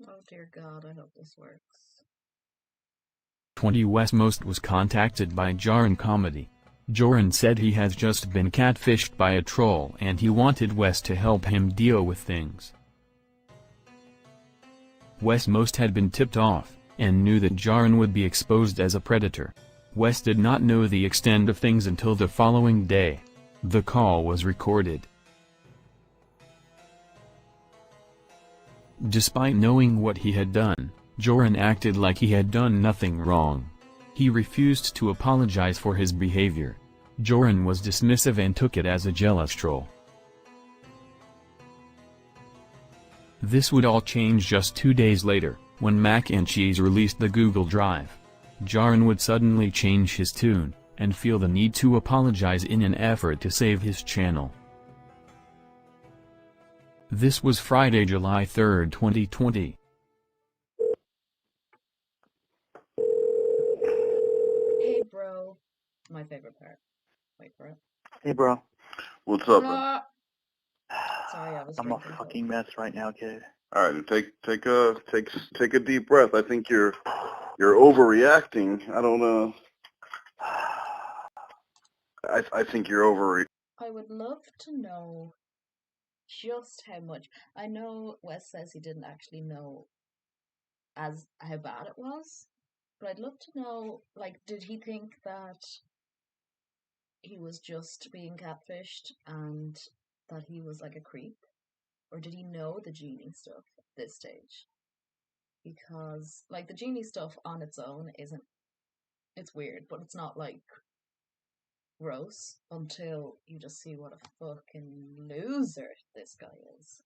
Oh dear God, I hope this works. 20 Westmost was contacted by Jorrun Comedy. Jorrun said he has just been catfished by a troll and he wanted West to help him deal with things. Westmost had been tipped off, and knew that Jorrun would be exposed as a predator. West did not know the extent of things until the following day. The call was recorded. Despite knowing what he had done, Jorrun acted like he had done nothing wrong. He refused to apologize for his behavior. Jorrun was dismissive and took it as a jealous troll. This would all change just 2 days later, when Mac and Cheese released the Google Drive. Jorrun would suddenly change his tune, and feel the need to apologize in an effort to save his channel. This was Friday, July 3, 2020. Hey bro. My favorite part. Wait for it. Hey, bro. What's up, man? Sorry, I was I'm a drinking. fucking mess right now, kid. All right, take a deep breath. I think you're overreacting. I don't I think you're I would love to know just how much. I know Wes says he didn't actually know as how bad it was, but I'd love to know, like, did he think that he was just being catfished and that he was like a creep? Or did he know the genie stuff at this stage? Because, like, the genie stuff on its own isn't, it's weird, but it's not, like, gross until you just see what a fucking loser this guy is.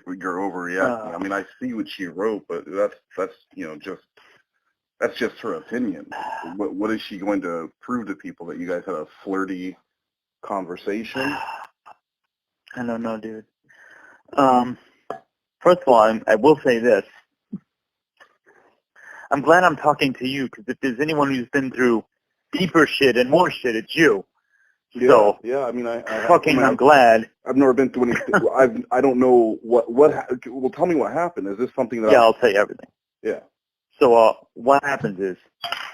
you're overreacting. I mean, I see what she wrote, but that's that's just her opinion. What is she going to prove to people, that you guys had a flirty conversation? I don't know, dude. First of all, I will say this. I'm glad I'm talking to you, because if there's anyone who's been through deeper shit and more shit, it's you. Yeah, So, yeah. I mean, I'm glad. I've never been through anything. I don't know what. Well, tell me what happened. Is this something that? Yeah, I'll tell you everything. Yeah. So, what happens is,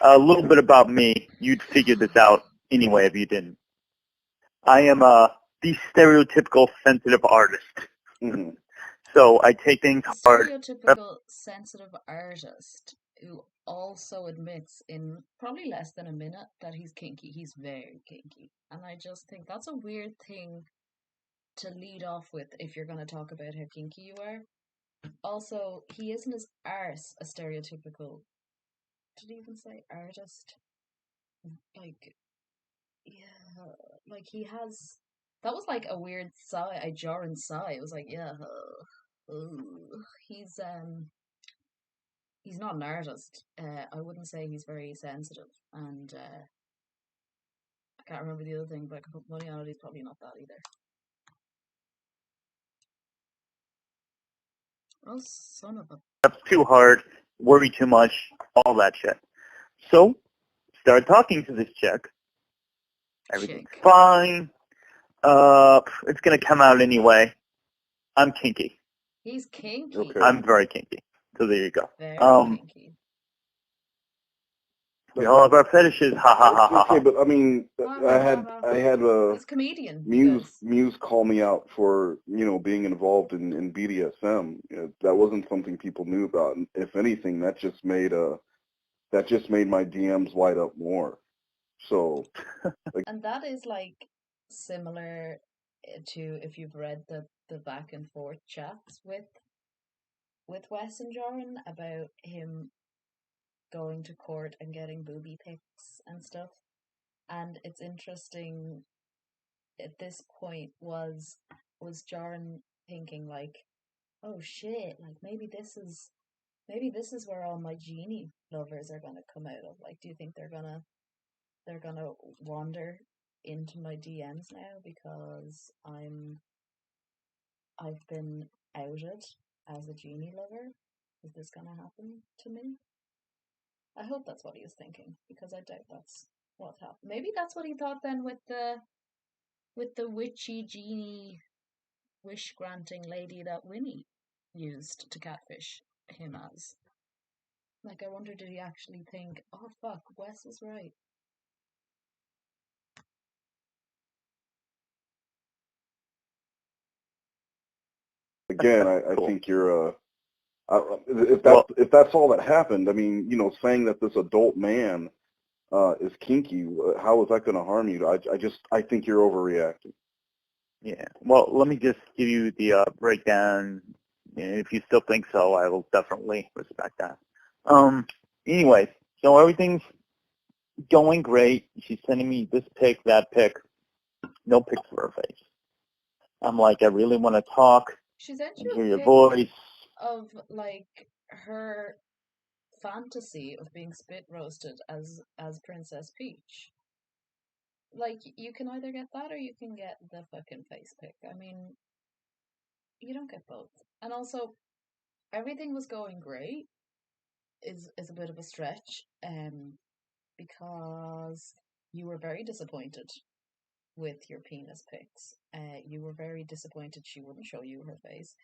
a little bit about me. You'd figure this out anyway if you didn't. I am the stereotypical sensitive artist. Mm-hmm. So I take things hard. Stereotypical sensitive artist who also admits in probably less than a minute that he's kinky. He's very kinky. And I just think that's a weird thing to lead off with if you're going to talk about how kinky you are. Also, he isn't his arse a stereotypical. Did he even say artist? Like, yeah, like he has. That was like a weird sigh, a jarring sigh. It was like, yeah, he's he's not an artist. I wouldn't say he's very sensitive, and I can't remember the other thing, but I can put money on it. He's probably not that either. Oh, son of a. That's too hard. Worry too much. All that shit. So, start talking to this chick. Everything's Chick. fine. It's gonna come out anyway. I'm kinky. He's kinky. Okay. I'm very kinky. So there you go. Very kinky. We all have our fetishes. Ha ha ha ha. Okay, but I mean, I had He's a comedian. Muse call me out for being involved in BDSM. That wasn't something people knew about. And if anything, that just made my DMs light up more. So, And that is like similar to if you've read the back and forth chats with Wes and Jorrun about him going to court and getting booby pics and stuff. And it's interesting at this point was Jorrun thinking like, oh shit, like maybe this is where all my genie lovers are gonna come out of. Like, do you think they're gonna wander into my DMs now because I've been outed as a genie lover? Is this gonna happen to me? I hope that's what he was thinking, because I doubt that's what happened. Maybe that's what he thought then with the witchy genie wish-granting lady that Winnie used to catfish him as. Like, I wonder, did he actually think, oh fuck, Wes was right? Again, I Cool. think you're if Well, that's all that happened. I mean, saying that this adult man is kinky, how is that going to harm you? I think you're overreacting. yeah. Well, let me just give you the breakdown. And if you still think so, I will definitely respect that. Anyways, so everything's going great. She's sending me this pic, that pic. No pics of her face. I'm like, I really want to talk She sent and you hear a your pic voice. of, like, her fantasy of being spit roasted as Princess Peach. Like, you can either get that or you can get the fucking face pic. I mean, you don't get both. And also, everything was going great is a bit of a stretch, because you were very disappointed with your penis pics. You were very disappointed she wouldn't show you her face.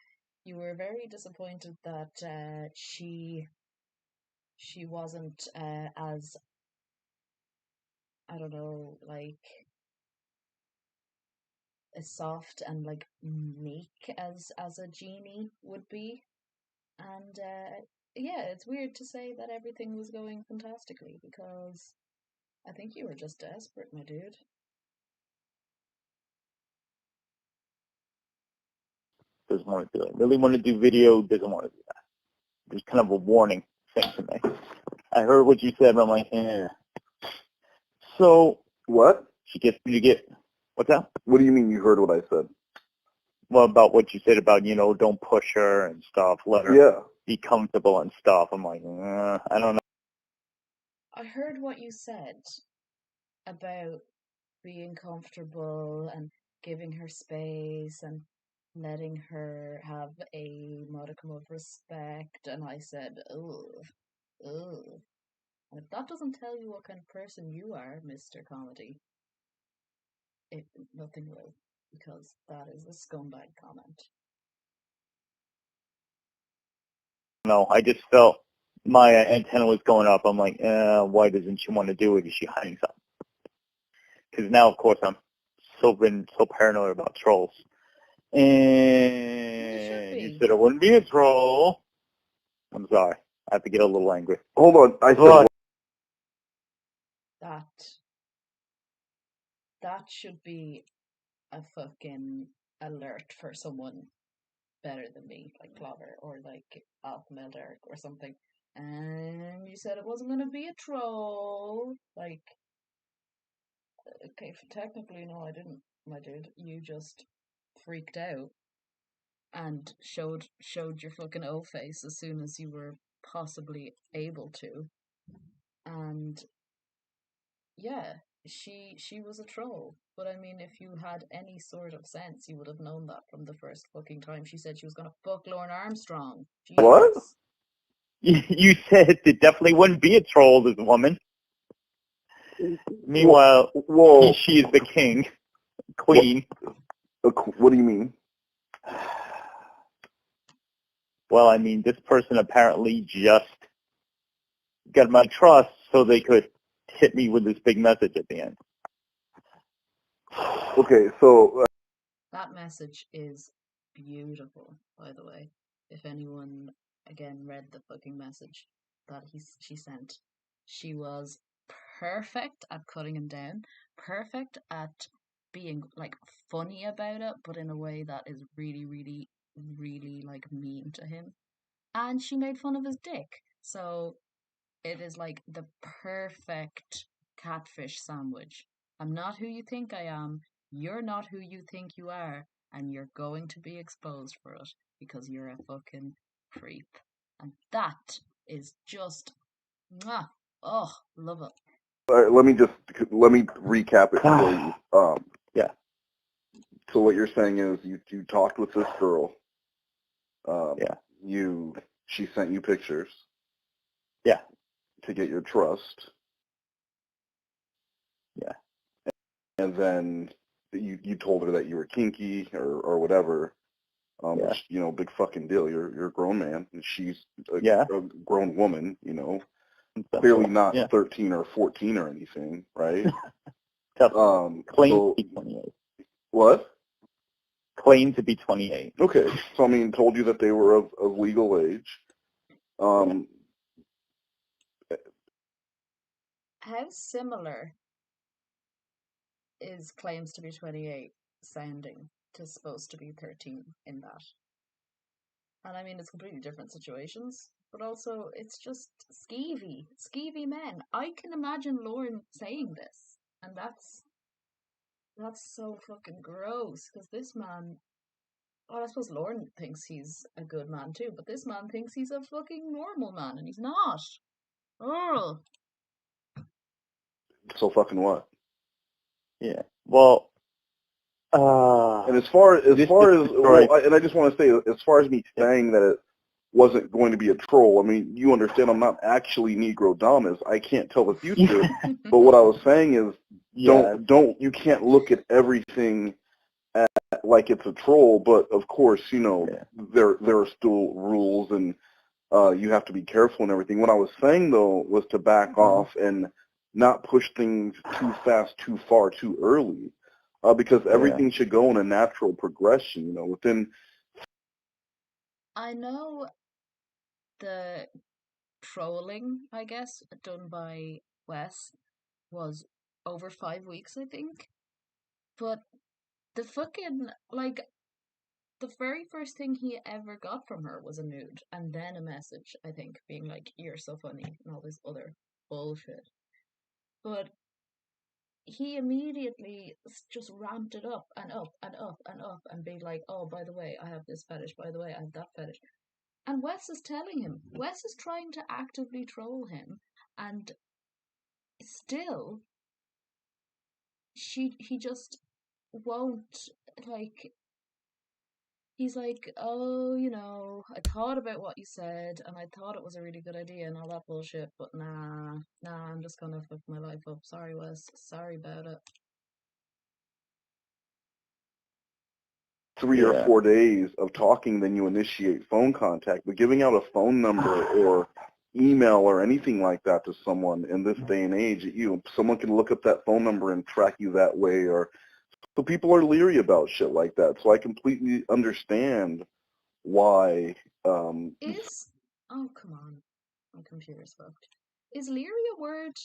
You were very disappointed that she wasn't as, I don't know, like, as soft and like meek as a genie would be. And yeah, it's weird to say that everything was going fantastically because I think you were just desperate, my dude. Doesn't want to do it. Really want to do video. Doesn't want to do that. There's kind of a warning thing to me. I heard what you said, but I'm like, eh. So What? you get, what's that? What do you mean you heard what I said? Well, about what you said about, don't push her and stuff. Let her Yeah. be comfortable and stuff. I'm like, I don't know. I heard what you said about being comfortable and giving her space and letting her have a modicum of respect. And I said, ugh, ugh. And if that doesn't tell you what kind of person you are, Mr. Comedy, nothing will, because that is a scumbag comment. No, I just felt my antenna was going up. I'm like, why doesn't she want to do it? Is she hiding something? Because now, of course, I'm been so paranoid about trolls. And you said it wouldn't be a troll. I'm sorry. I have to get a little angry. Hold on. I said But that should be a fucking alert for someone better than me, like Clover or like Alpha Male Derek or something. And you said it wasn't going to be a troll. Like, okay, technically, no, I didn't, my dude. You just freaked out and showed your fucking O face as soon as you were possibly able to. And yeah, she was a troll. But I mean, if you had any sort of sense, you would have known that from the first fucking time she said she was gonna fuck Lauren Armstrong. what? Jesus. you said it definitely wouldn't be a troll, this woman. Meanwhile, Whoa. she is the king, queen. What do you mean? Well, I mean, this person apparently just got my trust so they could hit me with this big message at the end. Okay, so That message is beautiful, by the way. If anyone again read the fucking message that she sent, she was perfect at cutting him down, perfect at being like funny about it, but in a way that is really, really, really like mean to him. And she made fun of his dick. So it is like the perfect catfish sandwich. I'm not who you think I am. You're not who you think you are. And you're going to be exposed for it because you're a fucking creep. And that is just, mwah, oh, love it. let me recap it for you. Yeah. So what you're saying is you talked with this girl. Yeah. She sent you pictures. Yeah. To get your trust. Yeah. And then you told her that you were kinky or whatever. Yeah. Big fucking deal. You're a grown man, and she's a grown woman. Clearly not 13 or 14 or anything, right? Claimed to be 28. What? Claimed to be 28. Okay, so told you that they were of legal age. How similar is claims to be 28 sounding to supposed to be 13 in that? And it's completely different situations, but also it's just skeevy men. I can imagine Lauren saying this, and that's so fucking gross, because this man, well, I suppose Lauren thinks he's a good man too, but this man thinks he's a fucking normal man, and he's not. Oh. So fucking what? Yeah. Well, and as far as and I just want to say, as far as me saying that it wasn't going to be a troll, you understand I'm not actually Negrodamus. I can't tell the future. But what I was saying is, you can't look at everything like it's a troll. But of course, there are still rules, and you have to be careful and everything. What I was saying though was to back off and not push things too fast, too far, too early, because everything should go in a natural progression. Within. I know the trolling, I guess, done by Wes was over 5 weeks, I think. But the fucking, the very first thing he ever got from her was a nude, and then a message, I think, being like, "You're so funny," and all this other bullshit. But he immediately just ramped it up and up and up and up and being like, "Oh, by the way, I have this fetish, by the way, I have that fetish." And Wes is telling him, Wes is trying to actively troll him, and still, he just won't, he's like, "Oh, I thought about what you said, and I thought it was a really good idea and all that bullshit, but nah, I'm just gonna fuck my life up. Sorry, Wes. Sorry about it." 3 or 4 days of talking, then you initiate phone contact. But giving out a phone number or email or anything like that to someone in this day and age, someone can look up that phone number and track you that way. So people are leery about shit like that. So I completely understand why. Oh, come on. My computer's fucked. Is leery a word?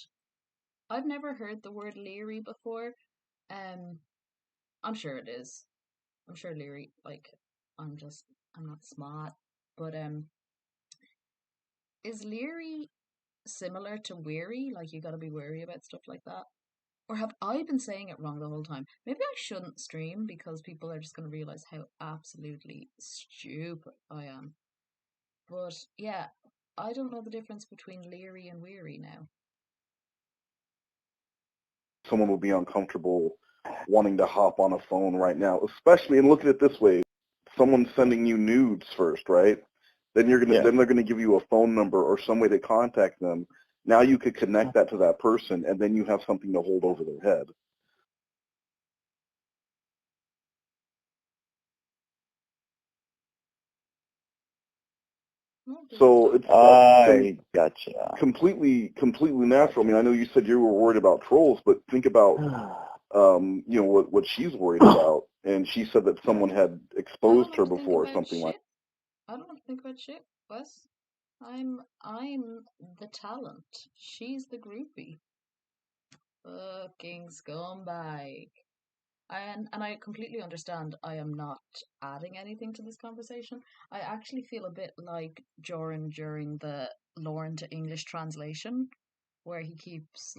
I've never heard the word leery before. I'm sure it is. I'm sure leery, I'm not smart. But, is leery similar to weary? Like, you gotta be wary about stuff like that? Or have I been saying it wrong the whole time? Maybe I shouldn't stream, because people are just gonna realize how absolutely stupid I am. But, yeah, I don't know the difference between leery and weary now. Someone will be uncomfortable wanting to hop on a phone right now, especially, and look at it this way, someone's sending you nudes first, right? Then then they're gonna give you a phone number or some way to contact them. Now you could connect that to that person, and then you have something to hold over their head. So it's gotcha. Completely natural. I know you said you were worried about trolls, but think about what she's worried about, and she said that someone had exposed her before or something like. I don't have to think about shit, Wes. I'm the talent. She's the groupie. Fucking scumbag. And I completely understand I am not adding anything to this conversation. I actually feel a bit like Jorrun during the Lauren to English translation, where he keeps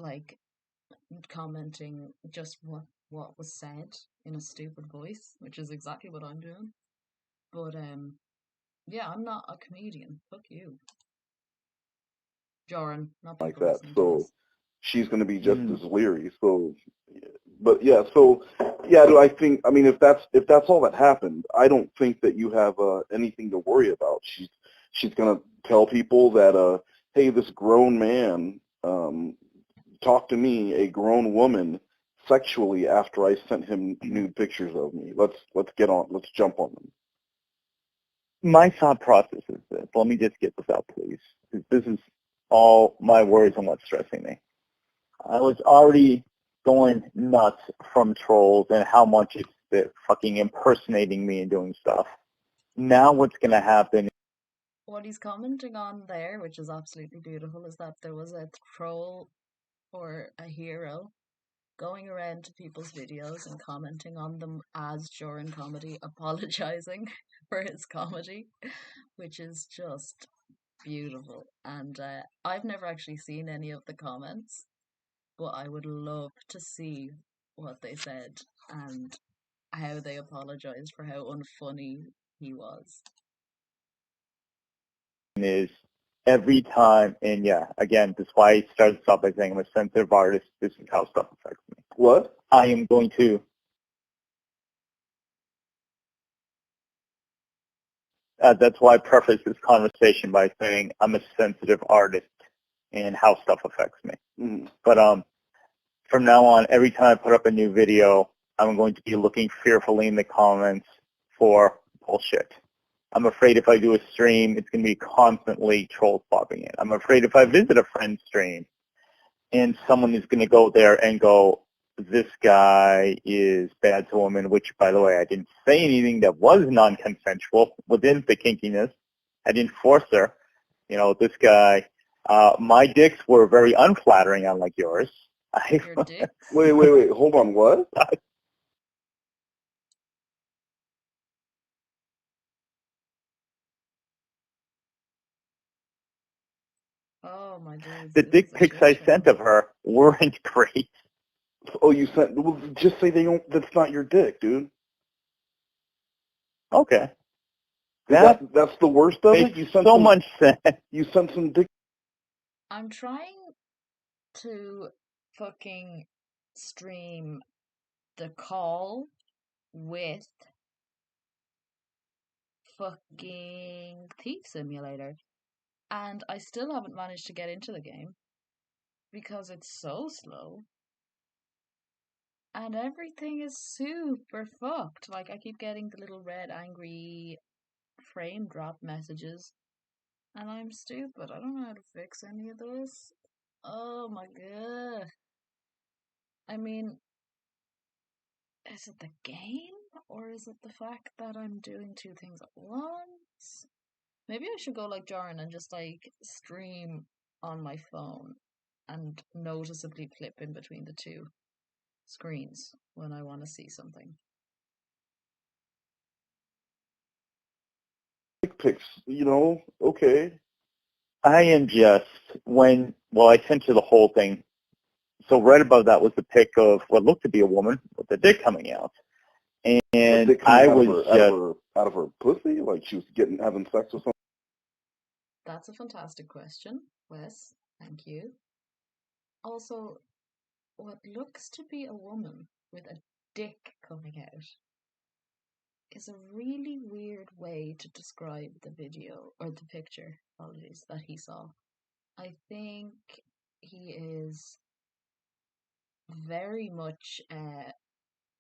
commenting just what was said in a stupid voice, which is exactly what I'm doing. But yeah, I'm not a comedian. Fuck you, Jorrun. Not Like people that. listening to So this. she's going to be just as leery. So, but yeah. So yeah, do I think? If that's all that happened, I don't think that you have anything to worry about. She's going to tell people that hey, this grown man talked to me, a grown woman, sexually after I sent him nude pictures of me. Let's jump on them. my thought process is this. Let me just get this out, please. This is all my worries and what's stressing me. I was already going nuts from trolls and how much it's fucking impersonating me and doing stuff. Now what's going to happen? What he's commenting on there, which is absolutely beautiful, is that there was a troll or a hero going around to people's videos and commenting on them as Jorrun comedy, apologizing for his comedy, which is just beautiful. And I've never actually seen any of the comments, but I would love to see what they said and how they apologized for how unfunny he was. Is every time, and yeah, again, that's why I started off by saying I'm a sensitive artist. This is how stuff affects me. What? I am going to. That's why I preface this conversation by saying I'm a sensitive artist and how stuff affects me. But from now on, every time I put up a new video, I'm going to be looking fearfully in the comments for bullshit. I'm afraid if I do a stream, it's going to be constantly trolls popping in. I'm afraid if I visit a friend's stream and someone is going to go there and go, this guy is bad to women, which, by the way, I didn't say anything that was non-consensual within the kinkiness. I didn't force her. You know, this guy, my dicks were very unflattering, unlike yours. Your dick? Wait, hold on, what? Oh my days. The this dick is a pics shit I show. sent of her weren't great. Oh, you sent, well, just say they don't, that's not your dick, dude. Okay. That's the worst of it? Makes so much sense. You sent some dick. I'm trying to fucking stream the call with fucking Thief Simulator, and I still haven't managed to get into the game because it's so slow and everything is super fucked. Like, I keep getting the little red angry frame drop messages, and I'm stupid. I don't know how to fix any of this. Oh my god. I mean, is it the game or is it the fact that I'm doing two things at once? Maybe I should go like Jorrun and just like stream on my phone and noticeably flip in between the two screens when I want to see something. Dick pics, you know, okay. I am just, I sent you the whole thing. So right above that was the pic of what looked to be a woman with the dick coming out. And I was out of her pussy? Like she was having sex with someone? That's a fantastic question, Wes. Thank you. Also, what looks to be a woman with a dick coming out is a really weird way to describe the video or the picture, apologies, that he saw. I think he is very much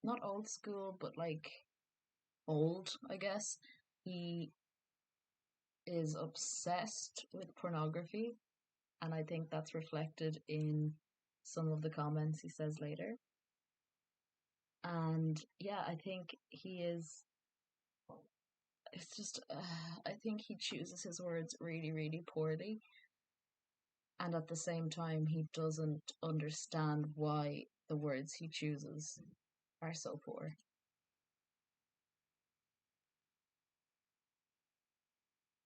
not old school, but like old, I guess. He is obsessed with pornography, and I think that's reflected in some of the comments he says later. And yeah, I think he is. It's just, I think he chooses his words really, really poorly. And at the same time, he doesn't understand why the words he chooses are so poor.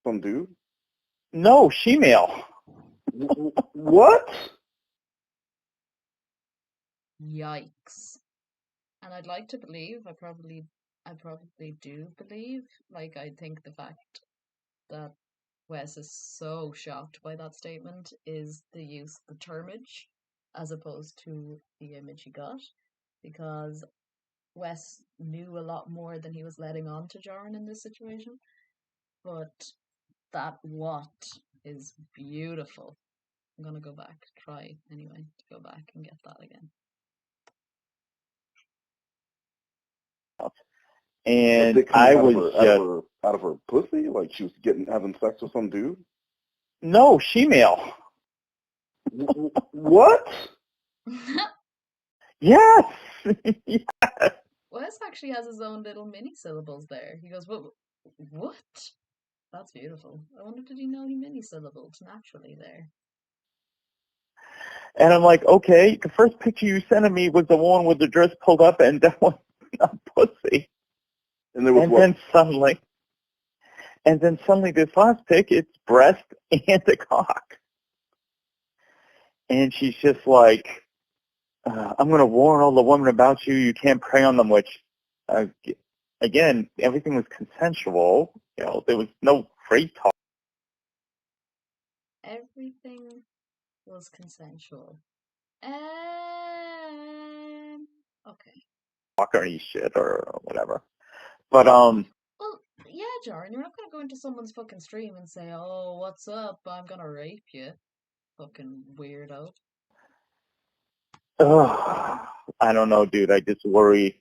Some dude? no, shemale. What? Yikes. And I'd like to believe, I probably do believe, like, I think the fact that Wes is so shocked by that statement is the use of the termage as opposed to the image he got, because Wes knew a lot more than he was letting on to Jorrun in this situation. But that what is beautiful. I'm gonna go back, try anyway to go back and get that again. And I was just out of her pussy? Like she was having sex with some dude? No, she-male. What? Yes. Wes actually has his own little mini syllables there. He goes, what? That's beautiful. I wonder, did he know he mini syllabled naturally there? And I'm like, okay, the first picture you sent me was the one with the dress pulled up and that was not pussy. And there was And then suddenly this last pic, it's breast and a cock. And she's just like, I'm going to warn all the women about you. You can't prey on them, which, again, everything was consensual. You know, there was no freight talk. Everything was consensual. Okay. Or any shit or whatever. But, Well, yeah, Jorrun, you're not going to go into someone's fucking stream and say, oh, what's up? I'm going to rape you. Fucking weirdo. I don't know, dude. I just worry.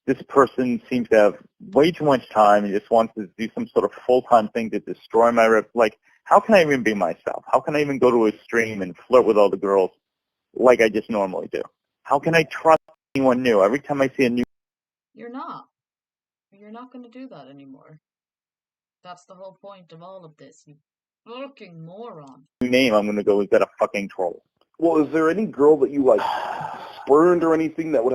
This person seems to have way too much time and just wants to do some sort of full-time thing to destroy my rep. Like, how can I even be myself? How can I even go to a stream and flirt with all the girls like I just normally do? How can I trust anyone new? Every time I see a new... You're not. You're not going to do that anymore. That's the whole point of all of this, you fucking moron. name, I'm going to go, is that a fucking troll? well, is there any girl that you like spurned or anything that would